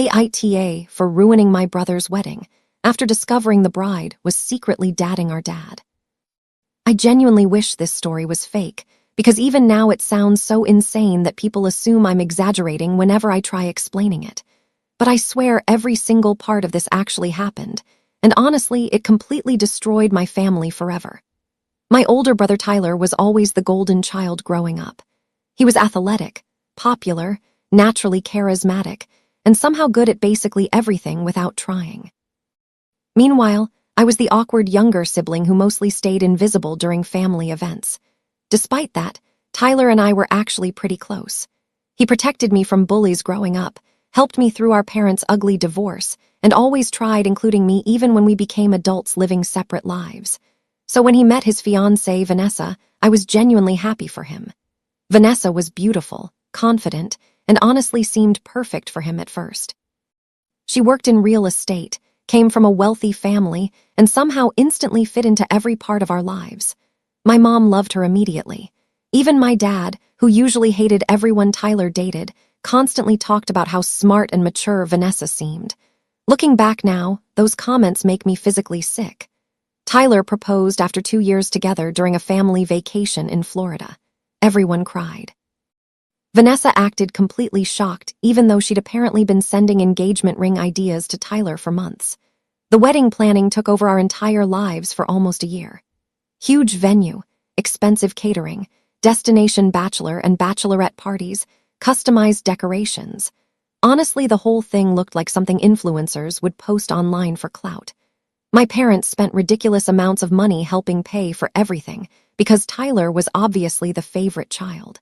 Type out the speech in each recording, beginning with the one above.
AITA for ruining my brother's wedding after discovering the bride was secretly dating our dad. I genuinely wish this story was fake, because even now it sounds so insane that people assume I'm exaggerating whenever I try explaining it. But I swear every single part of this actually happened, and honestly, it completely destroyed my family forever. My older brother Tyler was always the golden child growing up. He was athletic, popular, naturally charismatic, and somehow good at basically everything without trying. Meanwhile, I was the awkward younger sibling who mostly stayed invisible during family events. Despite that, Tyler and I were actually pretty close. He protected me from bullies growing up, helped me through our parents' ugly divorce, and always tried including me even when we became adults living separate lives. So when he met his fiancée, Vanessa, I was genuinely happy for him. Vanessa was beautiful, confident, and honestly seemed perfect for him at first. She worked in real estate, came from a wealthy family, and somehow instantly fit into every part of our lives. My mom loved her immediately. Even my dad, who usually hated everyone Tyler dated, constantly talked about how smart and mature Vanessa seemed. Looking back now, those comments make me physically sick. Tyler proposed after 2 years together during a family vacation in Florida. Everyone cried. Vanessa acted completely shocked, even though she'd apparently been sending engagement ring ideas to Tyler for months. The wedding planning took over our entire lives for almost a year. Huge venue, expensive catering, destination bachelor and bachelorette parties, customized decorations. Honestly, the whole thing looked like something influencers would post online for clout. My parents spent ridiculous amounts of money helping pay for everything because Tyler was obviously the favorite child.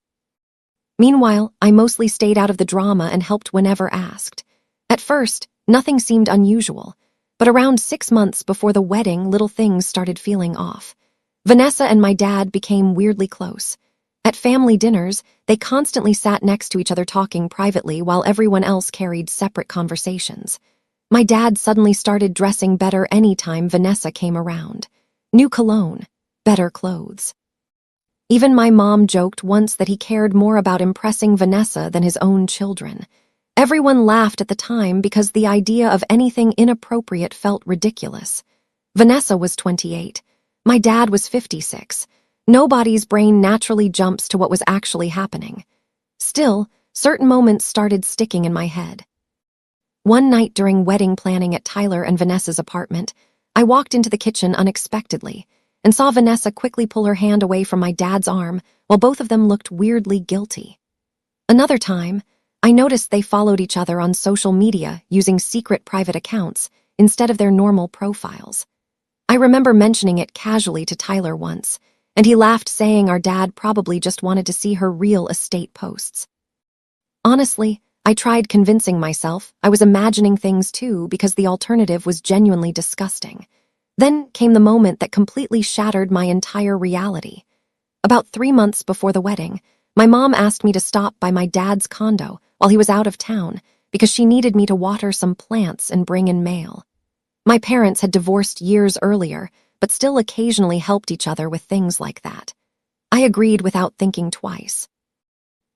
Meanwhile, I mostly stayed out of the drama and helped whenever asked. At first, nothing seemed unusual, but around 6 months before the wedding, little things started feeling off. Vanessa and my dad became weirdly close. At family dinners, they constantly sat next to each other talking privately while everyone else carried separate conversations. My dad suddenly started dressing better anytime Vanessa came around. New cologne, better clothes. Even my mom joked once that he cared more about impressing Vanessa than his own children. Everyone laughed at the time because the idea of anything inappropriate felt ridiculous. Vanessa was 28. My dad was 56. Nobody's brain naturally jumps to what was actually happening. Still, certain moments started sticking in my head. One night during wedding planning at Tyler and Vanessa's apartment, I walked into the kitchen unexpectedly and saw Vanessa quickly pull her hand away from my dad's arm while both of them looked weirdly guilty. Another time, I noticed they followed each other on social media using secret private accounts instead of their normal profiles. I remember mentioning it casually to Tyler once, and he laughed, saying our dad probably just wanted to see her real estate posts. Honestly, I tried convincing myself I was imagining things too because the alternative was genuinely disgusting. Then came the moment that completely shattered my entire reality. About 3 months before the wedding, my mom asked me to stop by my dad's condo while he was out of town because she needed me to water some plants and bring in mail. My parents had divorced years earlier, but still occasionally helped each other with things like that. I agreed without thinking twice.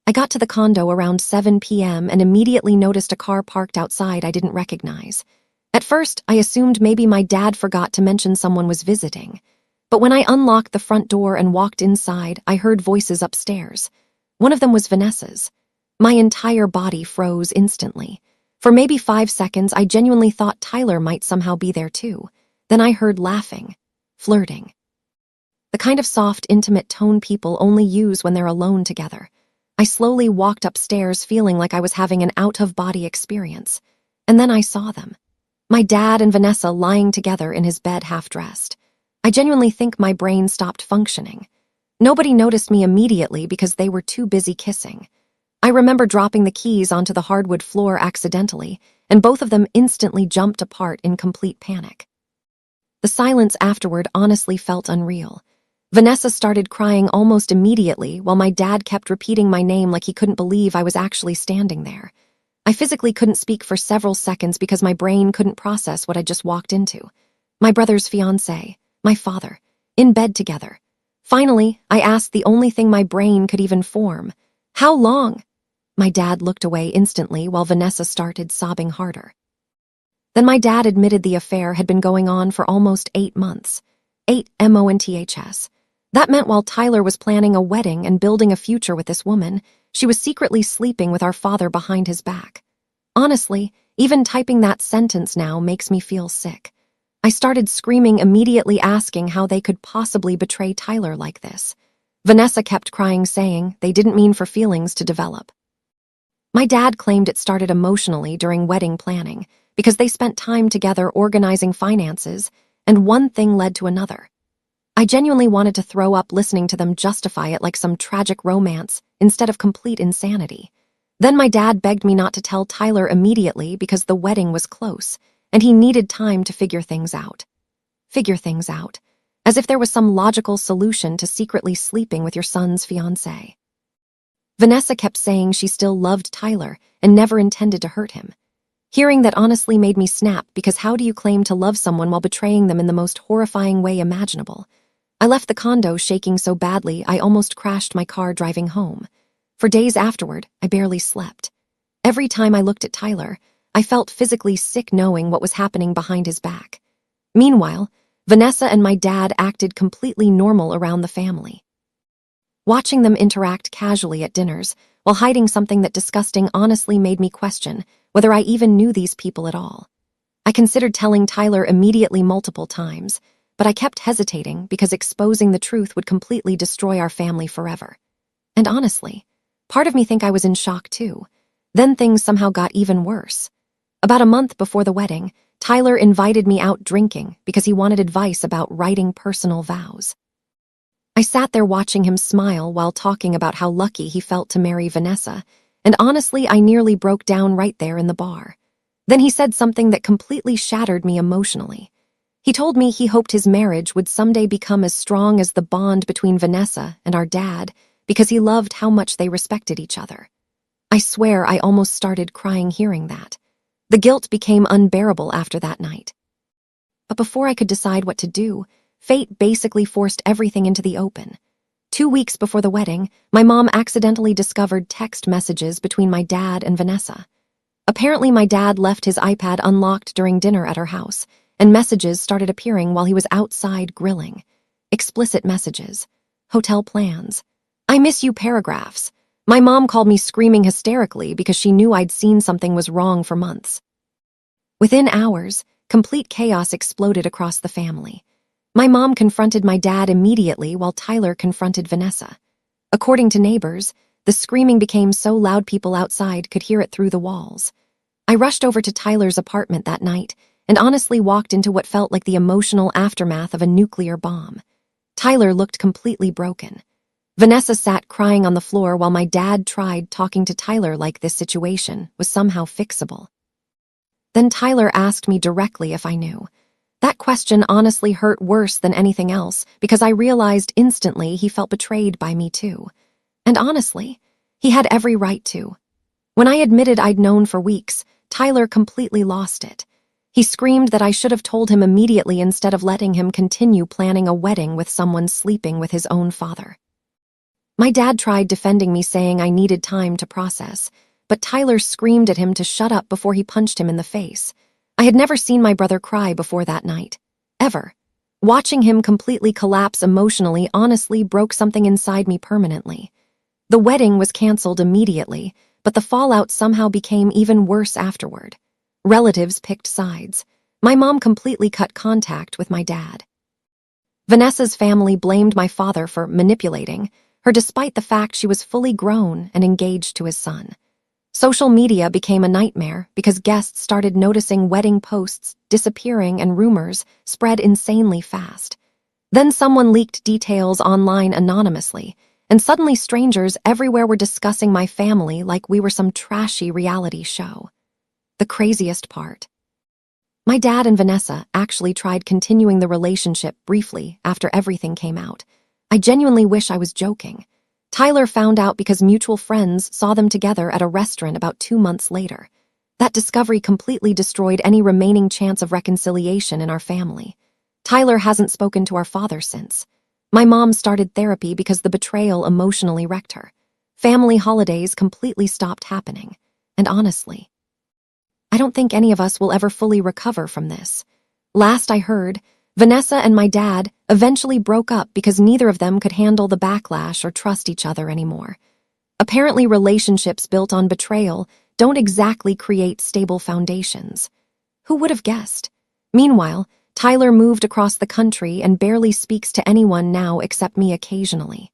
I got to the condo around 7 p.m. and immediately noticed a car parked outside I didn't recognize. At first, I assumed maybe my dad forgot to mention someone was visiting. But when I unlocked the front door and walked inside, I heard voices upstairs. One of them was Vanessa's. My entire body froze instantly. For maybe 5 seconds, I genuinely thought Tyler might somehow be there too. Then I heard laughing, flirting. The kind of soft, intimate tone people only use when they're alone together. I slowly walked upstairs feeling like I was having an out-of-body experience. And then I saw them. My dad and Vanessa lying together in his bed half-dressed. I genuinely think my brain stopped functioning. Nobody noticed me immediately because they were too busy kissing. I remember dropping the keys onto the hardwood floor accidentally, and both of them instantly jumped apart in complete panic. The silence afterward honestly felt unreal. Vanessa started crying almost immediately while my dad kept repeating my name like he couldn't believe I was actually standing there. I physically couldn't speak for several seconds because my brain couldn't process what I just walked into. My brother's fiancé, my father, in bed together. Finally, I asked the only thing my brain could even form. How long? My dad looked away instantly while Vanessa started sobbing harder. Then my dad admitted the affair had been going on for almost 8 months. 8 months. That meant while Tyler was planning a wedding and building a future with this woman, she was secretly sleeping with our father behind his back. Honestly, even typing that sentence now makes me feel sick. I started screaming, immediately asking how they could possibly betray Tyler like this. Vanessa kept crying, saying they didn't mean for feelings to develop. My dad claimed it started emotionally during wedding planning because they spent time together organizing finances, and one thing led to another. I genuinely wanted to throw up listening to them justify it like some tragic romance instead of complete insanity. Then my dad begged me not to tell Tyler immediately because the wedding was close, and he needed time to figure things out. Figure things out, as if there was some logical solution to secretly sleeping with your son's fiancé. Vanessa kept saying she still loved Tyler and never intended to hurt him. Hearing that honestly made me snap, because how do you claim to love someone while betraying them in the most horrifying way imaginable? I left the condo shaking so badly I almost crashed my car driving home. For days afterward, I barely slept. Every time I looked at Tyler, I felt physically sick knowing what was happening behind his back. Meanwhile, Vanessa and my dad acted completely normal around the family. Watching them interact casually at dinners while hiding something that disgusting honestly made me question whether I even knew these people at all. I considered telling Tyler immediately multiple times, but I kept hesitating because exposing the truth would completely destroy our family forever. And honestly, part of me think I was in shock too. Then things somehow got even worse. About a month before the wedding, Tyler invited me out drinking because he wanted advice about writing personal vows. I sat there watching him smile while talking about how lucky he felt to marry Vanessa, and honestly, I nearly broke down right there in the bar. Then he said something that completely shattered me emotionally. He told me he hoped his marriage would someday become as strong as the bond between Vanessa and our dad because he loved how much they respected each other. I swear I almost started crying hearing that. The guilt became unbearable after that night. But before I could decide what to do, fate basically forced everything into the open. 2 weeks before the wedding, my mom accidentally discovered text messages between my dad and Vanessa. Apparently, my dad left his iPad unlocked during dinner at her house, and messages started appearing while he was outside grilling. Explicit messages, hotel plans, "I miss you" paragraphs. My mom called me screaming hysterically because she knew I'd seen something was wrong for months. Within hours, complete chaos exploded across the family. My mom confronted my dad immediately while Tyler confronted Vanessa. According to neighbors, the screaming became so loud people outside could hear it through the walls. I rushed over to Tyler's apartment that night and honestly walked into what felt like the emotional aftermath of a nuclear bomb. Tyler looked completely broken. Vanessa sat crying on the floor while my dad tried talking to Tyler like this situation was somehow fixable. Then Tyler asked me directly if I knew. That question honestly hurt worse than anything else because I realized instantly he felt betrayed by me too. And honestly, he had every right to. When I admitted I'd known for weeks, Tyler completely lost it. He screamed that I should have told him immediately instead of letting him continue planning a wedding with someone sleeping with his own father. My dad tried defending me, saying I needed time to process, but Tyler screamed at him to shut up before he punched him in the face. I had never seen my brother cry before that night. Ever. Watching him completely collapse emotionally honestly broke something inside me permanently. The wedding was canceled immediately, but the fallout somehow became even worse afterward. Relatives picked sides. My mom completely cut contact with my dad. Vanessa's family blamed my father for manipulating her despite the fact she was fully grown and engaged to his son. Social media became a nightmare because guests started noticing wedding posts disappearing and rumors spread insanely fast. Then someone leaked details online anonymously, and suddenly strangers everywhere were discussing my family like we were some trashy reality show. The craziest part. My dad and Vanessa actually tried continuing the relationship briefly after everything came out. I genuinely wish I was joking. Tyler found out because mutual friends saw them together at a restaurant about 2 months later. That discovery completely destroyed any remaining chance of reconciliation in our family. Tyler hasn't spoken to our father since. My mom started therapy because the betrayal emotionally wrecked her. Family holidays completely stopped happening. And honestly, I don't think any of us will ever fully recover from this. Last I heard, Vanessa and my dad eventually broke up because neither of them could handle the backlash or trust each other anymore. Apparently, relationships built on betrayal don't exactly create stable foundations. Who would have guessed? Meanwhile, Tyler moved across the country and barely speaks to anyone now except me occasionally.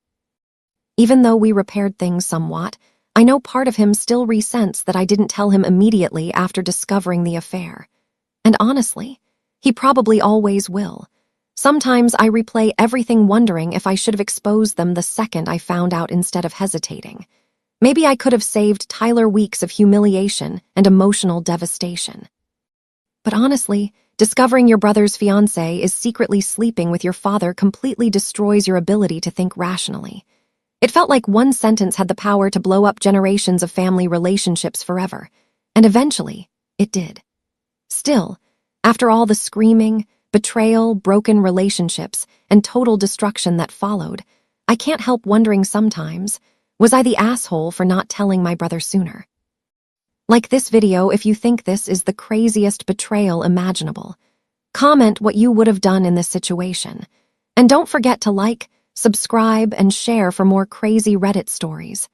Even though we repaired things somewhat, I know part of him still resents that I didn't tell him immediately after discovering the affair. And honestly, he probably always will. Sometimes I replay everything wondering if I should have exposed them the second I found out instead of hesitating. Maybe I could have saved Tyler weeks of humiliation and emotional devastation. But honestly, discovering your brother's fiancé is secretly sleeping with your father completely destroys your ability to think rationally. It felt like one sentence had the power to blow up generations of family relationships forever, and eventually, it did. Still, after all the screaming, betrayal, broken relationships, and total destruction that followed, I can't help wondering sometimes, was I the asshole for not telling my brother sooner? Like this video if you think this is the craziest betrayal imaginable. Comment what you would have done in this situation. And don't forget to like, subscribe, and share for more crazy Reddit stories.